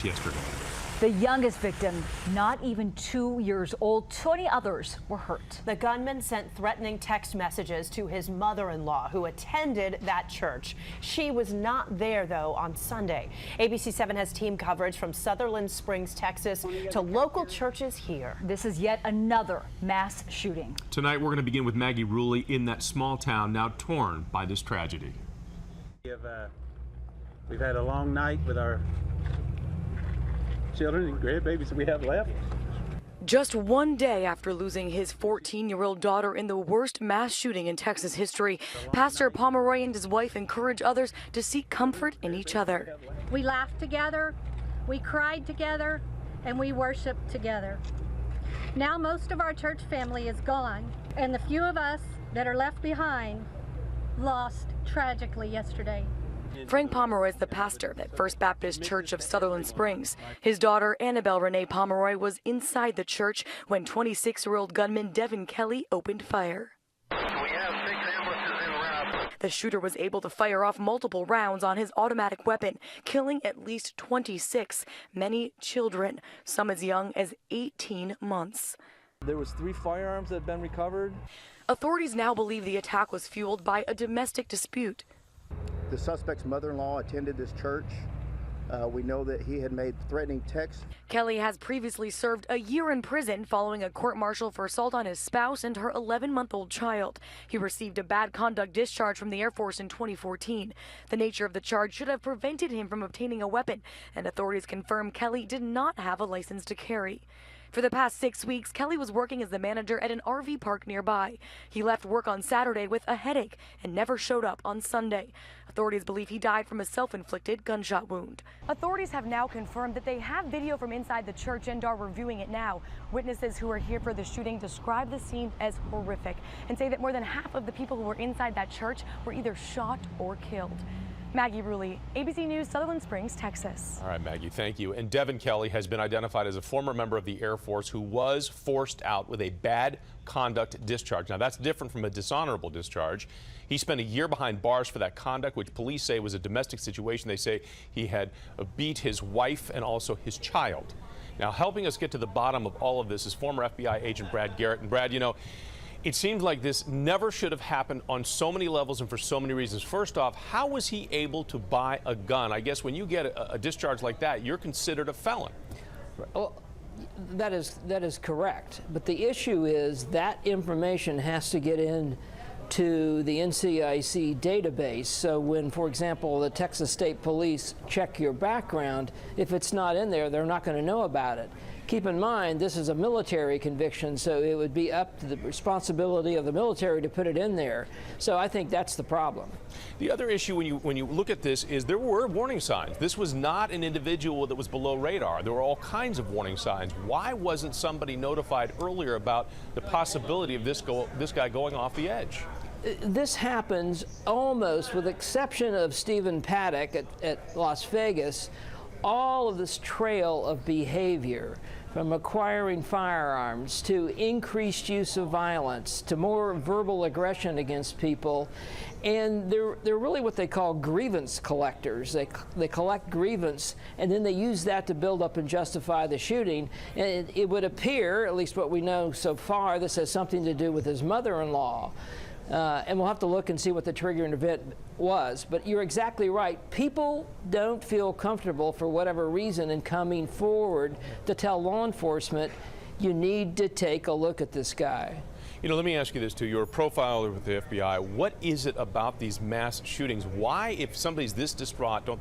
yesterday. The youngest victim, not even 2 years old. 20 others were hurt. The gunman sent threatening text messages to his mother-in-law, who attended that church. She was not there, though, on Sunday. ABC 7 has team coverage from Sutherland Springs, Texas, to local churches here. This is yet another mass shooting. Tonight, we're going to begin with Maggie Ruley in that small town now torn by this tragedy. We've had a long night with our children and grandbabies we have left. Just one day after losing his 14-year-old daughter in the worst mass shooting in Texas history, Pastor Pomeroy and his wife encourage others to seek comfort in each other. We laughed together, we cried together, and we worshiped together. Now most of our church family is gone, and the few of us that are left behind lost tragically yesterday. Frank Pomeroy is the pastor at First Baptist Church of Sutherland Springs. His daughter, Annabelle Renee Pomeroy, was inside the church when 26-year-old gunman Devin Kelly opened fire. We have 6 ambulances en route. The shooter was able to fire off multiple rounds on his automatic weapon, killing at least 26, many children, some as young as 18 months. There was 3 firearms that had been recovered. Authorities now believe the attack was fueled by a domestic dispute. The suspect's mother-in-law attended this church. We know that he had made threatening texts. Kelly has previously served a year in prison following a court-martial for assault on his spouse and her 11-month-old child. He received a bad conduct discharge from the Air Force in 2014. The nature of the charge should have prevented him from obtaining a weapon, and authorities confirm Kelly did not have a license to carry. For the past 6 weeks, Kelly was working as the manager at an RV park nearby. He left work on Saturday with a headache and never showed up on Sunday. Authorities believe he died from a self-inflicted gunshot wound. Authorities have now confirmed that they have video from inside the church and are reviewing it now. Witnesses who were here for the shooting describe the scene as horrific and say that more than half of the people who were inside that church were either shot or killed. Maggie Ruley, ABC News, Sutherland Springs, Texas. All right, Maggie, thank you. And Devin Kelly has been identified as a former member of the Air Force who was forced out with a bad conduct discharge. Now, that's different from a dishonorable discharge. He spent a year behind bars for that conduct, which police say was a domestic situation. They say he had beat his wife and also his child. Now, helping us get to the bottom of all of this is former FBI agent Brad Garrett. And Brad, you know, it seems like this never should have happened on so many levels and for so many reasons. First off, how was he able to buy a gun? I guess when you get a discharge like that, you're considered a felon. Well, that is correct. But the issue is that information has to get in to the NCIC database. So when, for example, the Texas State Police check your background, if it's not in there, they're not going to know about it. Keep in mind, this is a military conviction, so it would be up to the responsibility of the military to put it in there. So I think that's the problem. The other issue when you look at this is there were warning signs. This was not an individual that was below radar. There were all kinds of warning signs. Why wasn't somebody notified earlier about the possibility of this guy going off the edge? This happens almost, with the exception of Stephen Paddock at Las Vegas, all of this trail of behavior, from acquiring firearms to increased use of violence to more verbal aggression against people, and they're really what they call grievance collectors. They collect grievance and then they use that to build up and justify the shooting. And it would appear, at least what we know so far, this has something to do with his mother-in-law. And we'll have to look and see what the triggering event was. But you're exactly right. People don't feel comfortable for whatever reason in coming forward to tell law enforcement, you need to take a look at this guy. You know, let me ask you this too. You're a profiler with the FBI. What is it about these mass shootings? Why, if somebody's this distraught, don't